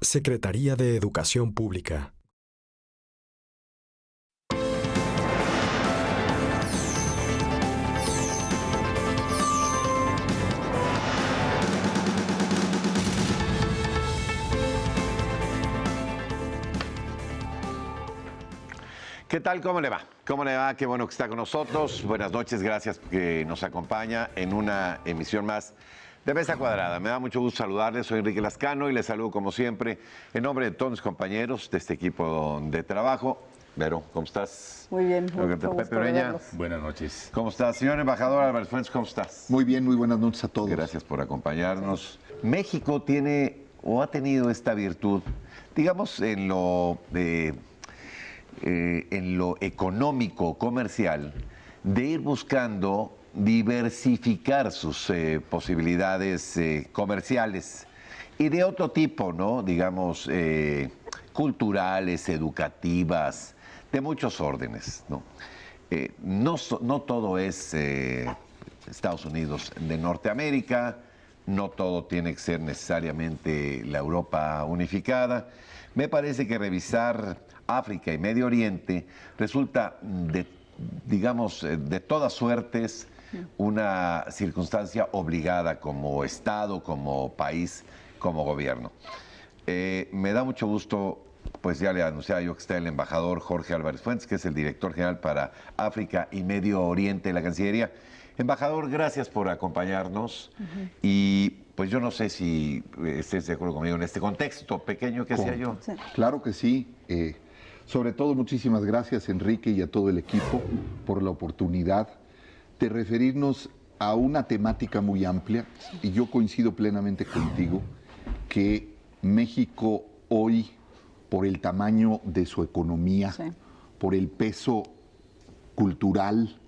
Secretaría de Educación Pública. ¿Qué tal? ¿Cómo le va? ¿Cómo le va? Qué bueno que está con nosotros. Buenas noches, gracias que nos acompaña en una emisión más de Mesa Cuadrada. Me da mucho gusto saludarles, soy Enrique Lascano y les saludo como siempre en nombre de todos mis compañeros de este equipo de trabajo. Vero, ¿cómo estás? Muy bien, Pepe Ureña. Buenas noches. ¿Cómo estás? Señor embajador Álvarez Fuentes, ¿cómo estás? Muy bien, muy buenas noches a todos. Gracias por acompañarnos. México tiene o ha tenido esta virtud, digamos, en lo económico, comercial, de ir buscando diversificar sus posibilidades comerciales y de otro tipo, ¿no? Digamos, culturales, educativas, de muchos órdenes, ¿no? No todo es Estados Unidos de Norteamérica, no todo tiene que ser necesariamente la Europa unificada. Me parece que revisar África y Medio Oriente resulta, de todas suertes, una circunstancia obligada como Estado, como país, como gobierno. Me da mucho gusto, pues ya le anunciaba yo que está el embajador Jorge Álvarez Fuentes, que es el director general para África y Medio Oriente de la Cancillería. Embajador, gracias por acompañarnos y pues yo no sé si estés de acuerdo conmigo en este contexto pequeño que hacía yo. Sí. Claro que sí. Sobre todo, muchísimas gracias, Enrique, y a todo el equipo por la oportunidad de referirnos a una temática muy amplia, y yo coincido plenamente contigo que México hoy, por el tamaño de su economía, sí, por el peso cultural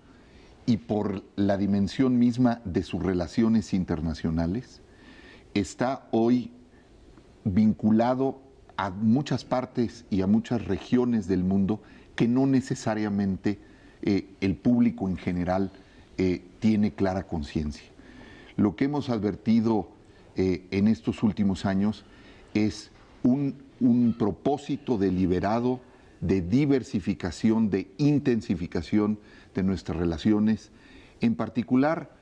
y por la dimensión misma de sus relaciones internacionales, está hoy vinculado a muchas partes y a muchas regiones del mundo que no necesariamente el público en general tiene clara conciencia. Lo que hemos advertido en estos últimos años es un propósito deliberado de diversificación, de intensificación de nuestras relaciones, en particular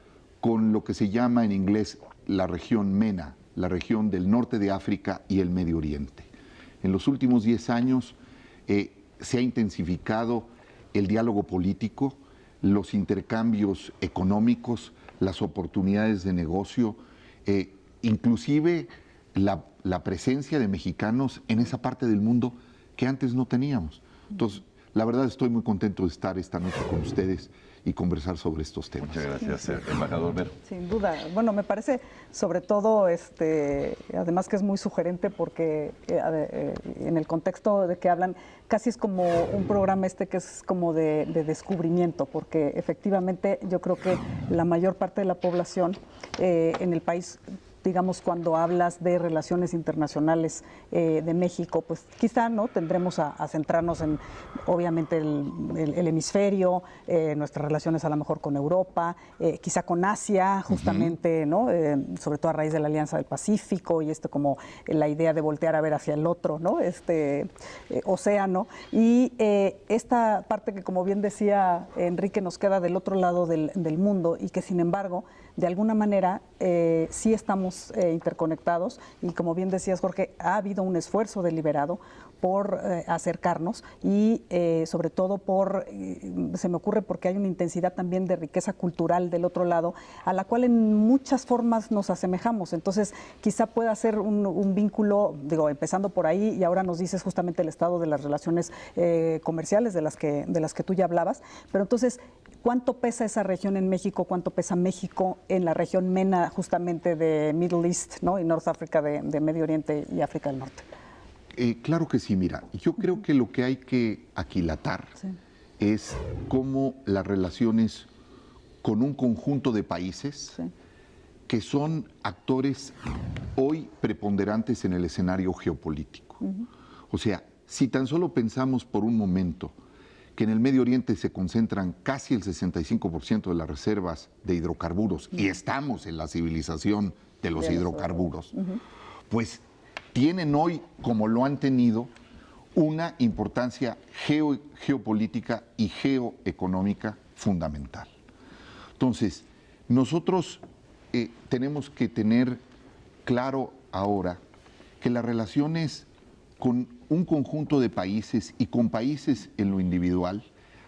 con lo que se llama en inglés la región MENA, la región del norte de África y el Medio Oriente. En los últimos 10 años se ha intensificado el diálogo político, los intercambios económicos, las oportunidades de negocio, inclusive la presencia de mexicanos en esa parte del mundo que antes no teníamos. Entonces, la verdad estoy muy contento de estar esta noche con ustedes y conversar sobre estos temas. Muchas gracias, embajador Vero. Sin duda. Bueno, me parece sobre todo, además que es muy sugerente porque en el contexto de que hablan, casi es como un programa que es como de descubrimiento, porque efectivamente yo creo que la mayor parte de la población en el país, digamos, cuando hablas de relaciones internacionales de México, pues quizá no tendremos a centrarnos en, obviamente, el hemisferio, nuestras relaciones a lo mejor con Europa, quizá con Asia, justamente, ¿no? Sobre todo a raíz de la Alianza del Pacífico y como la idea de voltear a ver hacia el otro, ¿no? Océano. Y esta parte que, como bien decía Enrique, nos queda del otro lado del mundo y que, sin embargo, de alguna manera sí estamos interconectados y, como bien decías, Jorge, ha habido un esfuerzo deliberado por acercarnos y sobre todo se me ocurre porque hay una intensidad también de riqueza cultural del otro lado, a la cual en muchas formas nos asemejamos. Entonces, quizá pueda ser un vínculo, digo, empezando por ahí, y ahora nos dices justamente el estado de las relaciones comerciales de las que tú ya hablabas, pero entonces, ¿cuánto pesa esa región en México? ¿Cuánto pesa México en la región MENA, justamente de Middle East, ¿no? Y North Africa, de Medio Oriente y África del Norte? Claro que sí, mira, yo creo que lo que hay que aquilatar es cómo las relaciones con un conjunto de países que son actores hoy preponderantes en el escenario geopolítico. O sea, si tan solo pensamos por un momento que en el Medio Oriente se concentran casi el 65% de las reservas de hidrocarburos y estamos en la civilización de los hidrocarburos, pues tienen hoy, como lo han tenido, una importancia geopolítica y geoeconómica fundamental. Entonces, nosotros tenemos que tener claro ahora que las relaciones con un conjunto de países y con países en lo individual,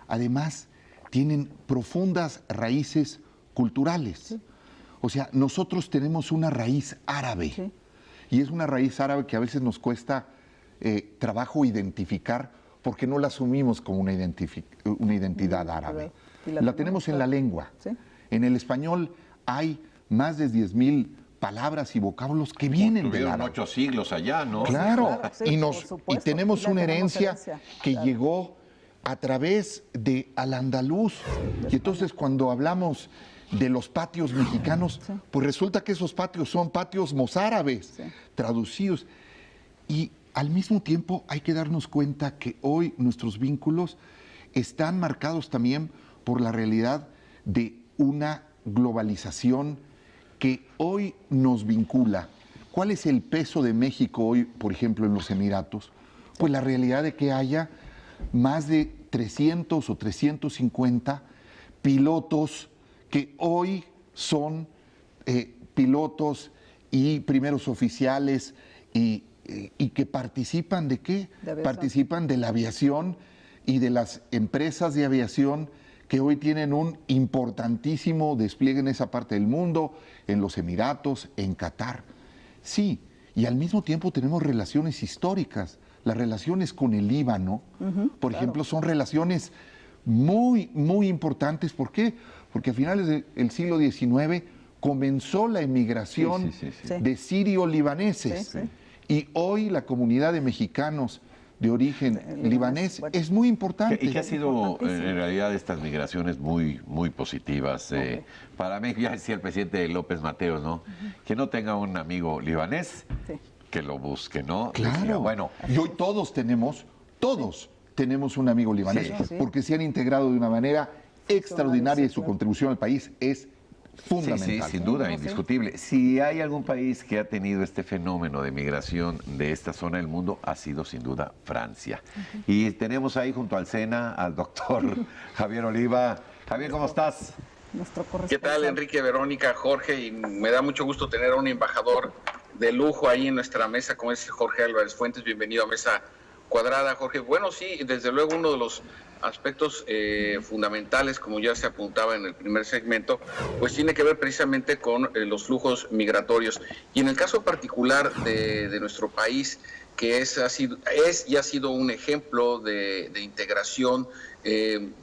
además, tienen profundas raíces culturales. Sí. O sea, nosotros tenemos una raíz árabe, sí, y es una raíz árabe que a veces nos cuesta trabajo identificar porque no la asumimos como una identidad árabe. La tenemos en la lengua. ¿Sí? En el español hay más de 10,000 palabras y vocablos que vienen del árabe. 8 siglos allá, ¿no? Claro, sí, y tenemos una herencia que llegó a través de Al-Andalus. Y entonces cuando hablamos de los patios mexicanos, sí, pues resulta que esos patios son patios mozárabes, sí, traducidos. Y al mismo tiempo hay que darnos cuenta que hoy nuestros vínculos están marcados también por la realidad de una globalización que hoy nos vincula. ¿Cuál es el peso de México hoy, por ejemplo, en los Emiratos? Pues la realidad de que haya más de 300 o 350 pilotos que hoy son pilotos y primeros oficiales y que participan ¿de qué? Participan de la aviación y de las empresas de aviación que hoy tienen un importantísimo despliegue en esa parte del mundo, en los Emiratos, en Qatar. Sí, y al mismo tiempo tenemos relaciones históricas. Las relaciones con el Líbano, por ejemplo, son relaciones muy, muy importantes. ¿Por qué? Porque a finales del siglo XIX comenzó la emigración de sirio-libaneses. Sí, sí. Y hoy la comunidad de mexicanos de origen libanés es muy importante. Y que ha sido, en realidad, estas migraciones muy, muy positivas. Para mí, ya decía el presidente López Mateos, ¿no? Que no tenga un amigo libanés, sí, que lo busque, ¿no? Claro. Decía, bueno, y hoy todos tenemos un amigo libanés, sí, porque se han integrado de una manera extraordinaria y su contribución al país es fundamental. Sí, sin duda, indiscutible. Si hay algún país que ha tenido este fenómeno de migración de esta zona del mundo, ha sido sin duda Francia. Y tenemos ahí junto al SENA al doctor Javier Oliva. Javier, ¿cómo estás? ¿Qué tal, Enrique, Verónica, Jorge? Y me da mucho gusto tener a un embajador de lujo ahí en nuestra mesa, como es Jorge Álvarez Fuentes. Bienvenido a Mesa Cuadrada, Jorge. Bueno, sí, desde luego uno de los aspectos fundamentales, como ya se apuntaba en el primer segmento, pues tiene que ver precisamente con los flujos migratorios. Y en el caso particular de nuestro país, que es y ha sido un ejemplo de integración,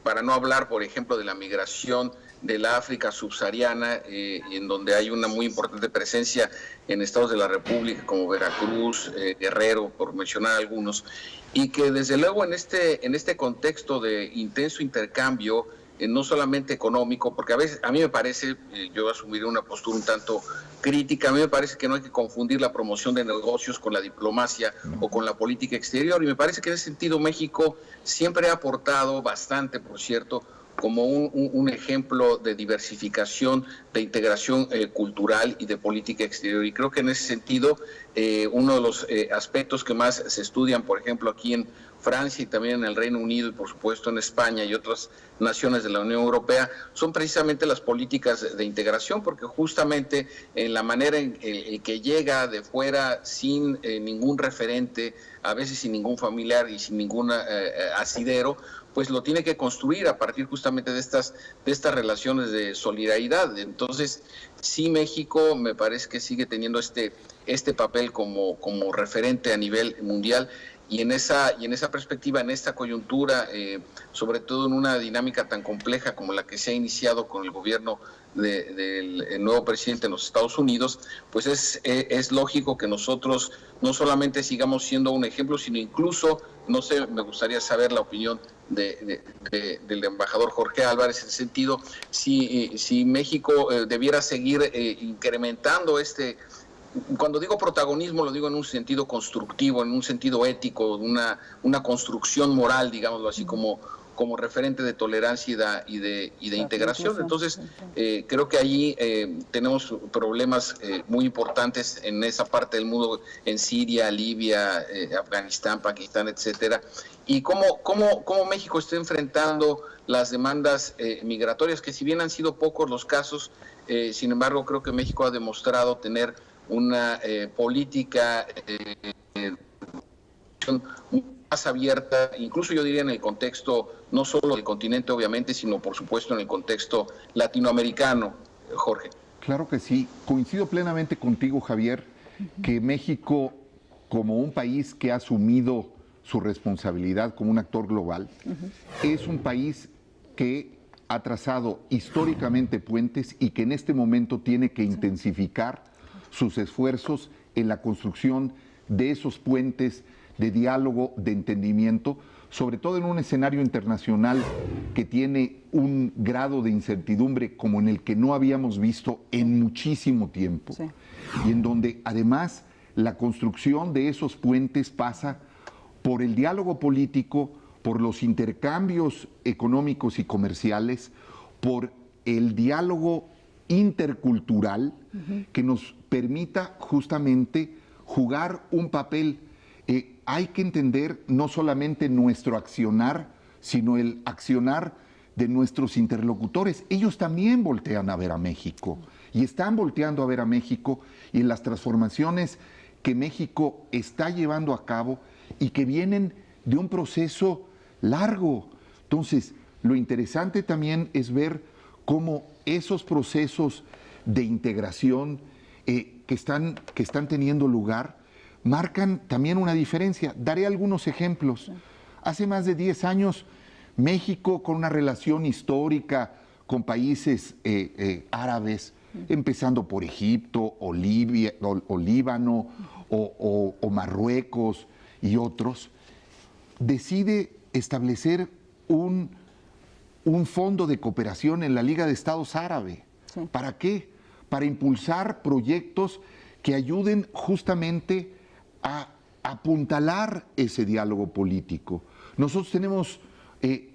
para no hablar, por ejemplo, de la migración de la África subsahariana, en donde hay una muy importante presencia en estados de la República como Veracruz, Guerrero, por mencionar algunos, y que desde luego en este contexto de intenso intercambio, no solamente económico, porque a veces, a mí me parece, yo asumiré una postura un tanto crítica, a mí me parece que no hay que confundir la promoción de negocios con la diplomacia o con la política exterior, y me parece que en ese sentido México siempre ha aportado bastante, por cierto, como un ejemplo de diversificación, de integración cultural y de política exterior. Y creo que en ese sentido, uno de los aspectos que más se estudian, por ejemplo, aquí en Francia y también en el Reino Unido y por supuesto en España y otras naciones de la Unión Europea, son precisamente las políticas de integración, porque justamente en la manera en que llega de fuera sin ningún referente, a veces sin ningún familiar y sin ningún asidero, pues lo tiene que construir a partir justamente de estas relaciones de solidaridad. Entonces, sí, México me parece que sigue teniendo este papel como referente a nivel mundial. Y en esa perspectiva, en esta coyuntura, sobre todo en una dinámica tan compleja como la que se ha iniciado con el gobierno del nuevo presidente en los Estados Unidos, pues es lógico que nosotros no solamente sigamos siendo un ejemplo, sino incluso, no sé, me gustaría saber la opinión del embajador Jorge Álvarez, en el sentido, si México debiera seguir incrementando cuando digo protagonismo, lo digo en un sentido constructivo, en un sentido ético, una construcción moral, digámoslo así, como como referente de tolerancia y de integración. Entonces, creo que allí tenemos problemas muy importantes en esa parte del mundo, en Siria, Libia, Afganistán, Pakistán, etcétera. Y cómo México está enfrentando las demandas migratorias, que si bien han sido pocos los casos, sin embargo, creo que México ha demostrado tener una política más abierta, incluso yo diría en el contexto no solo del continente obviamente, sino por supuesto en el contexto latinoamericano, Jorge. Claro que sí, coincido plenamente contigo, Javier, que México, como un país que ha asumido su responsabilidad como un actor global, es un país que ha trazado históricamente puentes y que en este momento tiene que intensificar sus esfuerzos en la construcción de esos puentes de diálogo, de entendimiento, sobre todo en un escenario internacional que tiene un grado de incertidumbre como en el que no habíamos visto en muchísimo tiempo. Sí. Y en donde además la construcción de esos puentes pasa por el diálogo político, por los intercambios económicos y comerciales, por el diálogo intercultural que nos permita justamente jugar un papel. Hay que entender no solamente nuestro accionar, sino el accionar de nuestros interlocutores. Ellos también voltean a ver a México y están volteando a ver a México y en las transformaciones que México está llevando a cabo y que vienen de un proceso largo. Entonces, lo interesante también es ver cómo esos procesos de integración que están teniendo lugar marcan también una diferencia. Daré algunos ejemplos. Hace más de 10 años, México, con una relación histórica con países árabes, empezando por Egipto o Libia, o Líbano o Marruecos y otros, decide establecer un fondo de cooperación en la Liga de Estados Árabe. Sí. ¿Para qué? Para impulsar proyectos que ayuden justamente a apuntalar ese diálogo político. Nosotros tenemos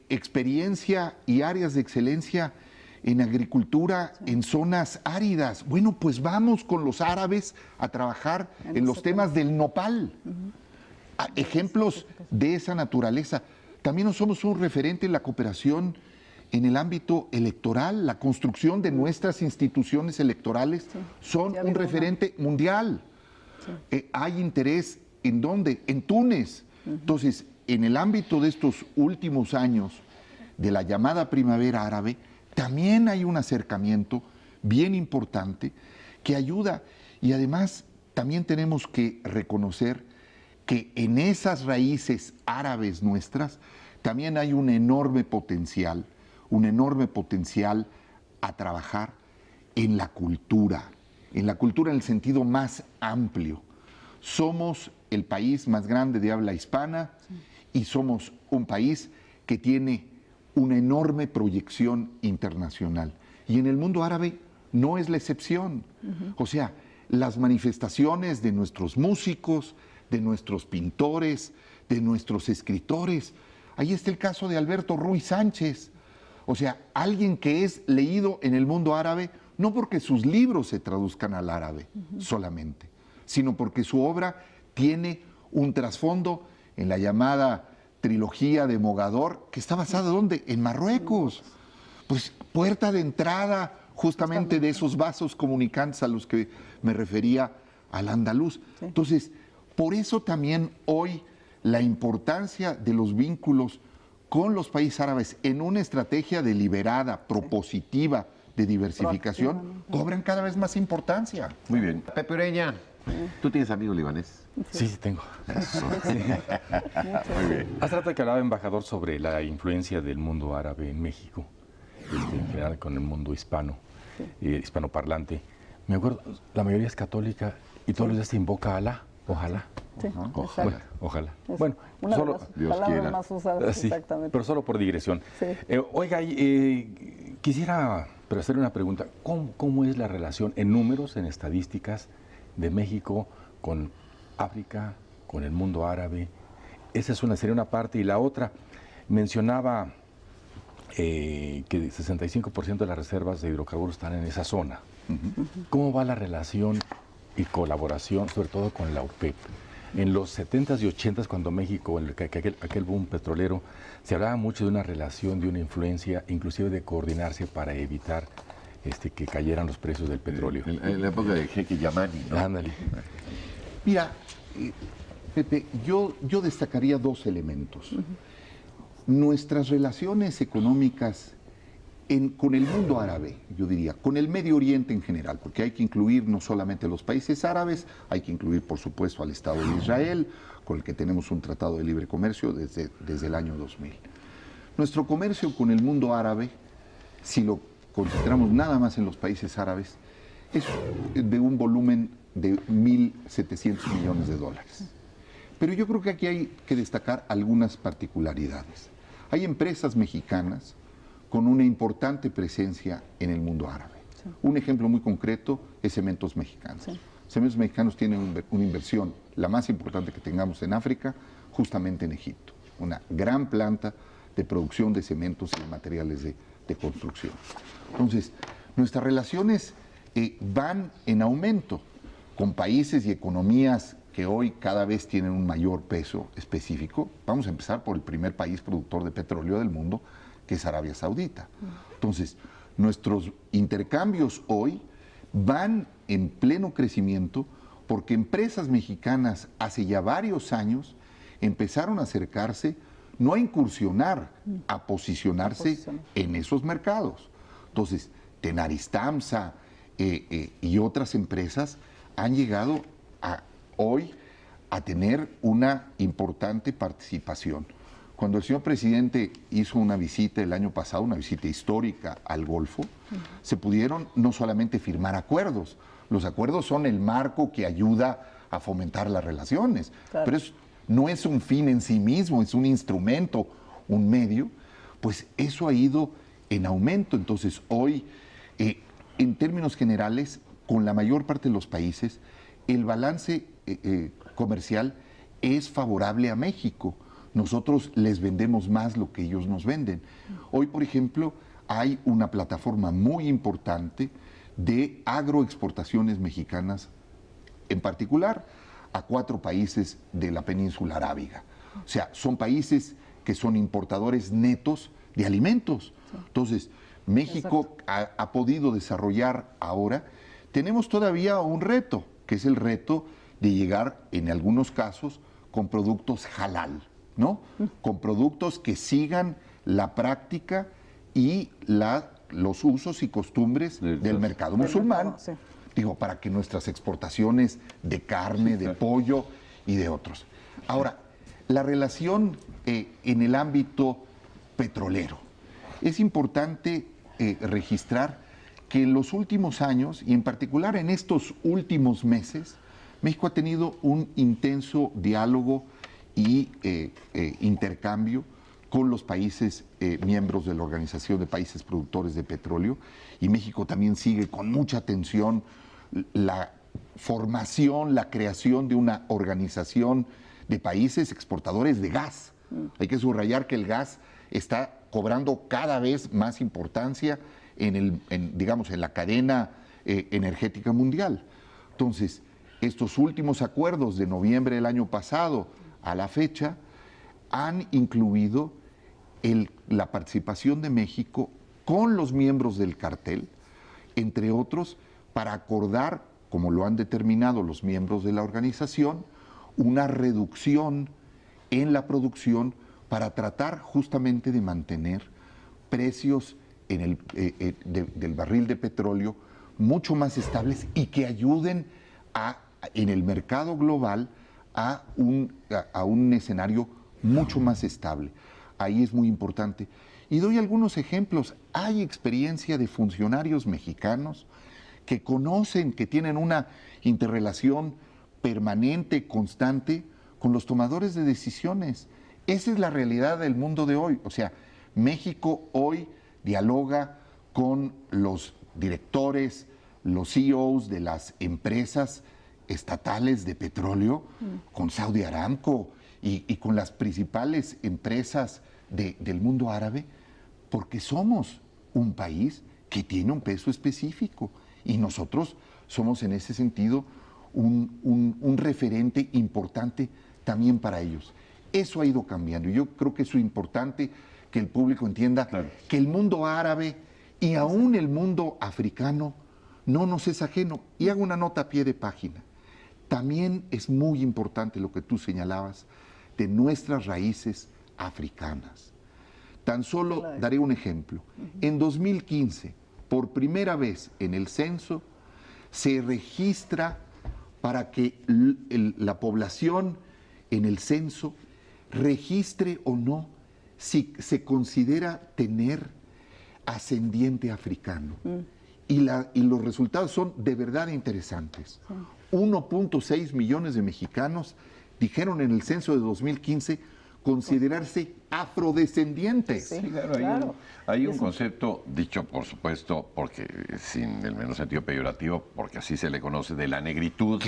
experiencia y áreas de excelencia en agricultura, sí, en zonas áridas. Bueno, pues vamos con los árabes a trabajar en los temas del nopal. Ejemplos de esa naturaleza. También no somos un referente en la cooperación en el ámbito electoral. La construcción de nuestras instituciones electorales son un referente mundial. Sí. Hay interés ¿en dónde? En Túnez. Entonces, en el ámbito de estos últimos años de la llamada primavera árabe, también hay un acercamiento bien importante que ayuda. Y además, también tenemos que reconocer que en esas raíces árabes nuestras también hay un enorme potencial a trabajar en la cultura en el sentido más amplio. Somos el país más grande de habla hispana y somos un país que tiene una enorme proyección internacional. Y en el mundo árabe no es la excepción. O sea, las manifestaciones de nuestros músicos, de nuestros pintores, de nuestros escritores. Ahí está el caso de Alberto Ruiz Sánchez. O sea, alguien que es leído en el mundo árabe, no porque sus libros se traduzcan al árabe solamente, sino porque su obra tiene un trasfondo en la llamada trilogía de Mogador, que está basada ¿dónde? En Marruecos. Pues puerta de entrada justamente de esos vasos comunicantes a los que me refería al andaluz. Sí. Entonces, por eso también hoy la importancia de los vínculos con los países árabes en una estrategia deliberada, propositiva, de diversificación, cobran cada vez más importancia. Muy bien. Pepe Ureña, ¿tú tienes amigos libaneses? Sí, sí tengo. Eso. Sí. Muy bien. Hace rato que hablaba, embajador, sobre la influencia del mundo árabe en México, en general con el mundo hispano, hispanoparlante. Me acuerdo, la mayoría es católica y todos los días se invoca a Alá. Ojalá. Sí, ojalá. Ojalá. Es bueno, una solo, de las Dios palabras quiera. más usadas, sí, exactamente. pero solo por digresión. Sí. Oiga, quisiera hacer una pregunta. ¿Cómo es la relación en números, en estadísticas de México con África, con el mundo árabe? Esa sería una parte. Y la otra, mencionaba que 65% de las reservas de hidrocarburos están en esa zona. ¿Cómo va la relación y colaboración, sobre todo con la OPEP? En los 70s y 80s, cuando México, en aquel boom petrolero, se hablaba mucho de una relación, de una influencia, inclusive de coordinarse para evitar que cayeran los precios del petróleo. En la época del jeque Yamani, ¿no? Ándale. Mira, Pepe, yo destacaría dos elementos. Nuestras relaciones económicas con el mundo árabe, yo diría, con el Medio Oriente en general, porque hay que incluir no solamente los países árabes, hay que incluir, por supuesto, al Estado de Israel, con el que tenemos un tratado de libre comercio desde el año 2000. Nuestro comercio con el mundo árabe, si lo concentramos nada más en los países árabes, es de un volumen de 1.700 millones de dólares. Pero yo creo que aquí hay que destacar algunas particularidades. Hay empresas mexicanas con una importante presencia en el mundo árabe. Sí. Un ejemplo muy concreto es Cementos Mexicanos. Sí. Cementos Mexicanos tienen una inversión, la más importante que tengamos en África, justamente en Egipto. Una gran planta de producción de cementos y de materiales de construcción. Entonces, nuestras relaciones van en aumento con países y economías que hoy cada vez tienen un mayor peso específico. Vamos a empezar por el primer país productor de petróleo del mundo, que es Arabia Saudita. Entonces, nuestros intercambios hoy van en pleno crecimiento porque empresas mexicanas hace ya varios años empezaron a acercarse, no a incursionar, a posicionarse en esos mercados. Entonces, Tenaris Tamsa y otras empresas han llegado hoy a tener una importante participación. Cuando el señor presidente hizo una visita el año pasado, una visita histórica al Golfo, se pudieron no solamente firmar acuerdos, los acuerdos son el marco que ayuda a fomentar las relaciones, claro. Pero no es un fin en sí mismo, es un instrumento, un medio, pues eso ha ido en aumento. Entonces hoy, en términos generales, con la mayor parte de los países, el balance comercial es favorable a México. Nosotros les vendemos más lo que ellos nos venden. Hoy, por ejemplo, hay una plataforma muy importante de agroexportaciones mexicanas, en particular a 4 países de la península arábiga. O sea, son países que son importadores netos de alimentos. Entonces, México ha podido desarrollar ahora. Tenemos todavía un reto, que es el reto de llegar, en algunos casos, con productos halal, ¿no? Con productos que sigan la práctica y los usos y costumbres del mercado musulmán. Sí. Digo, para que nuestras exportaciones de carne, de pollo y de otros. Ahora, la relación en el ámbito petrolero. Es importante registrar que en los últimos años, y en particular en estos últimos meses, México ha tenido un intenso diálogo y intercambio con los países miembros de la Organización de Países Productores de Petróleo, y México también sigue con mucha atención la formación, la creación de una organización de países exportadores de gas. Hay que subrayar que el gas está cobrando cada vez más importancia en la cadena energética mundial. Entonces, estos últimos acuerdos de noviembre del año pasado a la fecha han incluido la participación de México con los miembros del cartel, entre otros, para acordar, como lo han determinado los miembros de la organización, una reducción en la producción para tratar justamente de mantener precios del barril de petróleo mucho más estables y que ayuden en el mercado global a un escenario mucho más estable. Ahí es muy importante. Y doy algunos ejemplos. Hay experiencia de funcionarios mexicanos que conocen, que tienen una interrelación permanente, constante, con los tomadores de decisiones. Esa es la realidad del mundo de hoy. O sea, México hoy dialoga con los directores, los CEOs de las empresas estatales de petróleo, con Saudi Aramco y con las principales empresas del mundo árabe, porque somos un país que tiene un peso específico y nosotros somos en ese sentido un referente importante también para ellos. Eso ha ido cambiando y yo creo que eso es importante que el público entienda que el mundo árabe y aún el mundo africano no nos es ajeno. Y hago una nota a pie de página. También es muy importante lo que tú señalabas de nuestras raíces africanas. Tan solo daré un ejemplo. En 2015, por primera vez en el censo, se registra para que la población en el censo registre o no si se considera tener ascendiente africano. Y los resultados son de verdad interesantes. 1.6 millones de mexicanos dijeron en el censo de 2015 considerarse afrodescendientes. Sí, claro, hay un concepto dicho, por supuesto, porque sin el menor sentido peyorativo, porque así se le conoce, de la negritud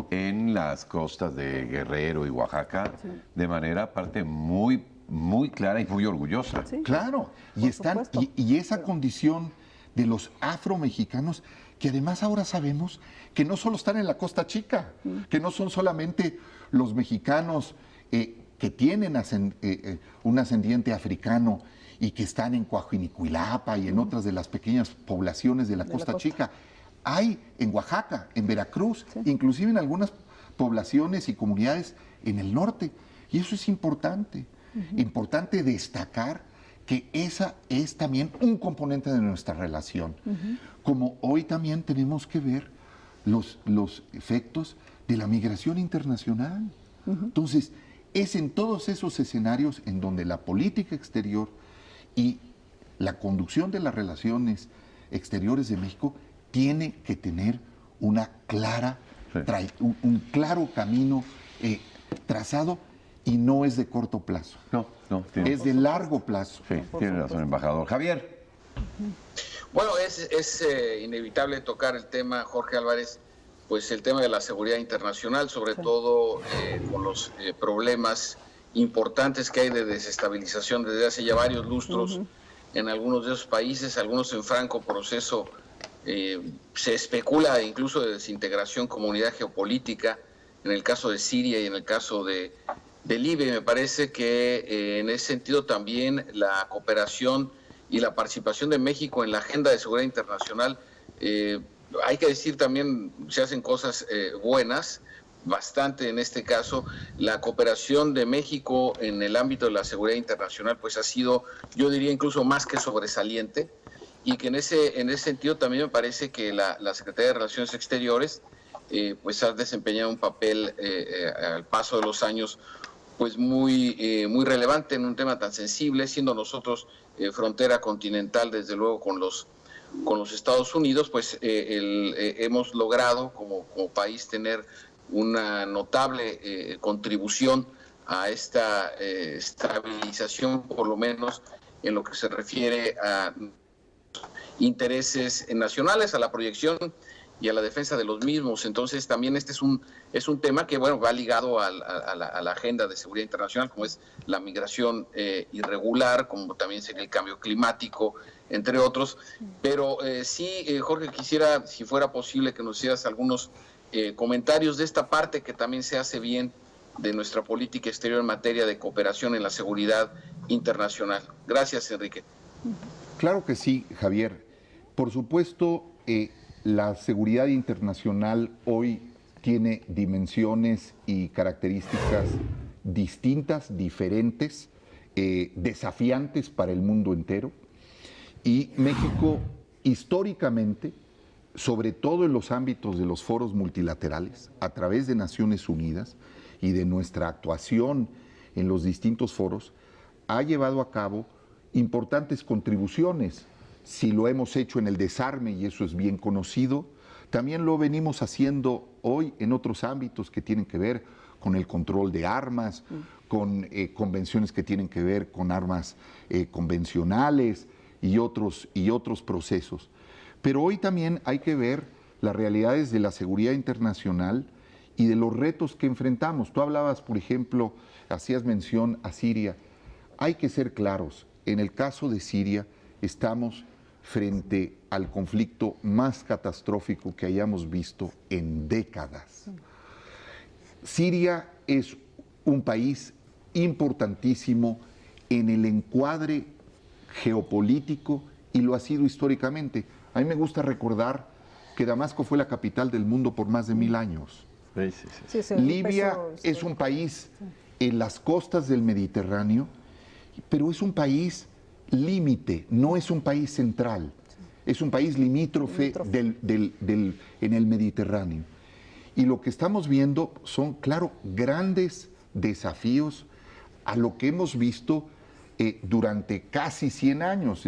en las costas de Guerrero y Oaxaca, de manera aparte muy clara y muy orgullosa. Sí, claro, y esa condición de los afromexicanos, que además ahora sabemos que no solo están en la Costa Chica, que no son solamente los mexicanos que tienen un ascendiente africano y que están en Coahuinicuilapa y en otras de las pequeñas poblaciones de la Costa Chica. Hay en Oaxaca, en Veracruz, inclusive en algunas poblaciones y comunidades en el norte. Y eso es importante. Importante destacar que esa es también un componente de nuestra relación. Como hoy también tenemos que ver los efectos de la migración internacional. Entonces, es en todos esos escenarios en donde la política exterior y la conducción de las relaciones exteriores de México tiene que tener una clara, un claro camino trazado, y no es de corto plazo. No, es de largo plazo. Sí, tiene razón, embajador. Javier. Bueno, es inevitable tocar el tema, Jorge Álvarez, pues el tema de la seguridad internacional, sobre todo con los problemas importantes que hay de desestabilización desde hace ya varios lustros en algunos de esos países, algunos en franco proceso. Se especula incluso de desintegración como unidad geopolítica, en el caso de Siria y en el caso de Libia. Y me parece que en ese sentido también la cooperación y la participación de México en la agenda de seguridad internacional, hay que decir también, se hacen cosas buenas, bastante en este caso. La cooperación de México en el ámbito de la seguridad internacional pues ha sido, yo diría, incluso más que sobresaliente, y que en ese sentido también me parece que la Secretaría de Relaciones Exteriores pues ha desempeñado un papel al paso de los años pues muy relevante en un tema tan sensible, siendo nosotros frontera continental, desde luego, con los Estados Unidos, pues hemos logrado como país tener una notable contribución a esta estabilización, por lo menos en lo que se refiere a intereses nacionales, a la proyección y a la defensa de los mismos. Entonces también este es un tema que va ligado a la agenda de seguridad internacional, como es la migración irregular, como también sería el cambio climático, entre otros. Pero sí, Jorge, quisiera, si fuera posible, que nos hicieras algunos comentarios de esta parte que también se hace bien de nuestra política exterior en materia de cooperación en la seguridad internacional. Gracias, Enrique. Claro que sí, Javier. Por supuesto, la seguridad internacional hoy tiene dimensiones y características distintas, diferentes, desafiantes para el mundo entero. Y México, históricamente, sobre todo en los ámbitos de los foros multilaterales, a través de Naciones Unidas y de nuestra actuación en los distintos foros, ha llevado a cabo importantes contribuciones. Si lo hemos hecho en el desarme, y eso es bien conocido, también lo venimos haciendo hoy en otros ámbitos que tienen que ver con el control de armas, con convenciones que tienen que ver con armas convencionales y otros procesos. Pero hoy también hay que ver las realidades de la seguridad internacional y de los retos que enfrentamos. Tú hablabas, por ejemplo, hacías mención a Siria. Hay que ser claros, en el caso de Siria, estamos frente al conflicto más catastrófico que hayamos visto en décadas. Siria es un país importantísimo en el encuadre geopolítico y lo ha sido históricamente. A mí me gusta recordar que Damasco fue la capital del mundo por más de 1000 años. Libia es un país en las costas del Mediterráneo, pero es un país límite, no es un país central. Es un país limítrofe en el Mediterráneo. Y lo que estamos viendo son, claro, grandes desafíos a lo que hemos visto durante casi 100 años.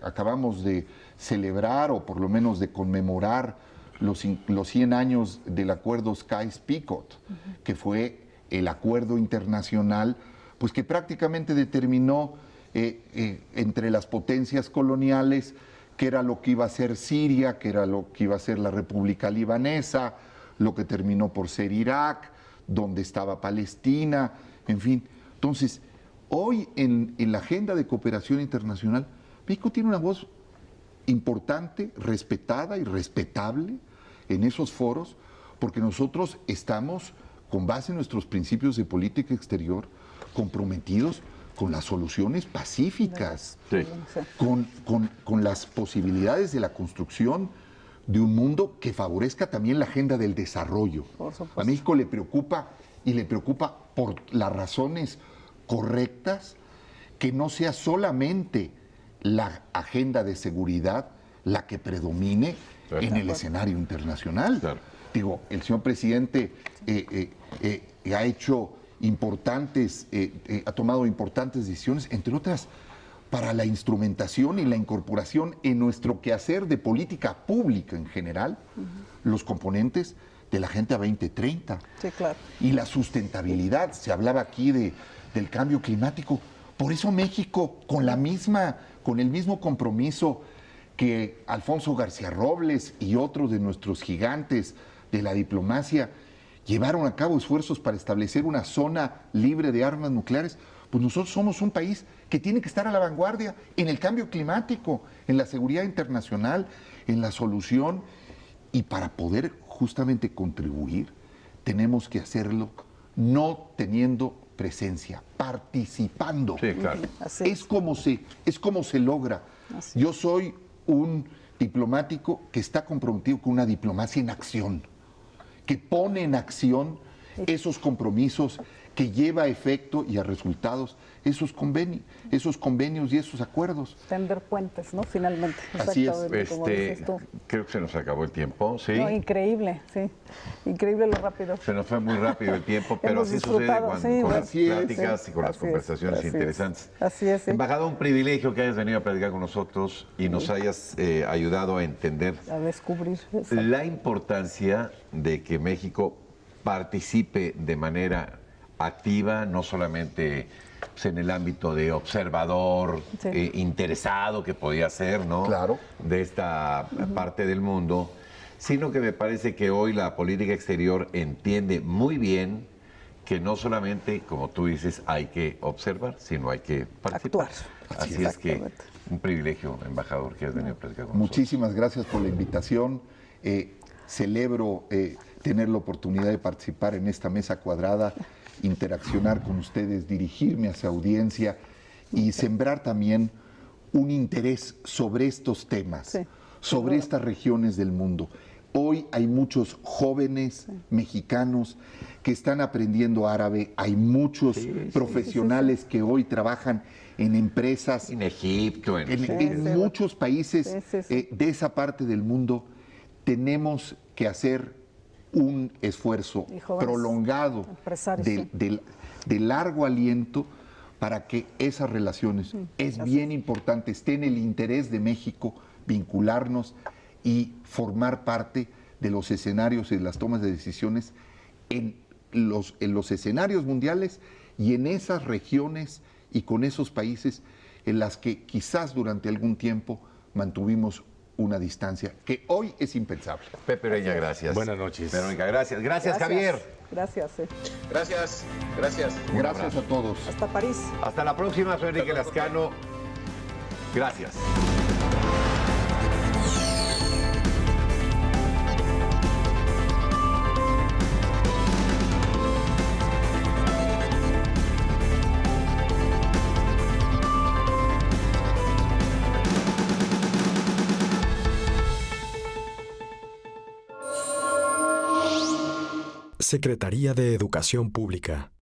Acabamos de celebrar, o por lo menos de conmemorar, los 100 años del acuerdo Sykes-Picot, que fue el acuerdo internacional pues que prácticamente determinó entre las potencias coloniales qué era lo que iba a ser Siria, qué era lo que iba a ser la República Libanesa, lo que terminó por ser Irak, donde estaba Palestina, en fin. Entonces, hoy en la agenda de cooperación internacional, México tiene una voz importante, respetada y respetable en esos foros, porque nosotros estamos, con base en nuestros principios de política exterior, comprometidos con las soluciones pacíficas, con las posibilidades de la construcción de un mundo que favorezca también la agenda del desarrollo. A México le preocupa, y le preocupa por las razones correctas, que no sea solamente la agenda de seguridad la que predomine en el escenario internacional. Digo, el señor presidente ha hecho ha tomado importantes decisiones, entre otras, para la instrumentación y la incorporación en nuestro quehacer de política pública en general, los componentes de la Agenda 2030. Sí, claro. Y la sustentabilidad. Se hablaba aquí del cambio climático. Por eso México, con el mismo compromiso que Alfonso García Robles y otros de nuestros gigantes de la diplomacia llevaron a cabo esfuerzos para establecer una zona libre de armas nucleares, pues nosotros somos un país que tiene que estar a la vanguardia en el cambio climático, en la seguridad internacional, en la solución, y para poder justamente contribuir, tenemos que hacerlo no teniendo presencia, participando. Sí, claro. Es como se logra. Yo soy un diplomático que está comprometido con una diplomacia en acción, que pone en acción esos compromisos, que lleva a efecto y a resultados esos convenios y esos acuerdos. Tender puentes, ¿no? Finalmente. Así es. Como dices tú. Creo que se nos acabó el tiempo, ¿sí? No, increíble, sí. Increíble lo rápido. Se nos fue muy rápido el tiempo, pero Hemos así sucede disfrutado, con sí, las pláticas sí, y con las así es, conversaciones así es. interesantes. Así es, sí. Embajador, un privilegio que hayas venido a platicar con nosotros y nos hayas ayudado a entender A descubrir. la importancia de que México participe de manera activa, no solamente pues, en el ámbito de observador, interesado que podía ser, ¿no? Claro. De esta parte del mundo, sino que me parece que hoy la política exterior entiende muy bien que no solamente, como tú dices, hay que observar, sino hay que participar. Actuar. Así es que un privilegio, embajador, que has venido a platicar con Muchísimas gracias por la invitación. Celebro tener la oportunidad de participar en esta mesa cuadrada, interaccionar con ustedes, dirigirme a su audiencia y sembrar también un interés sobre estos temas, sobre estas regiones del mundo. Hoy hay muchos jóvenes mexicanos que están aprendiendo árabe, hay muchos profesionales que hoy trabajan en empresas, en Egipto, en muchos países de esa parte del mundo. Tenemos que hacer un esfuerzo prolongado de largo aliento para que esas relaciones, es bien importante, esté en el interés de México vincularnos y formar parte de los escenarios y de las tomas de decisiones en los escenarios mundiales y en esas regiones y con esos países en las que quizás durante algún tiempo mantuvimos una distancia que hoy es impensable. Pepe Ureña, gracias. Buenas noches. Verónica, gracias. Gracias, Javier. Gracias. Gracias, gracias. Gracias a todos. Hasta París. Hasta la próxima, soy Enrique Lascano. Gracias. Secretaría de Educación Pública.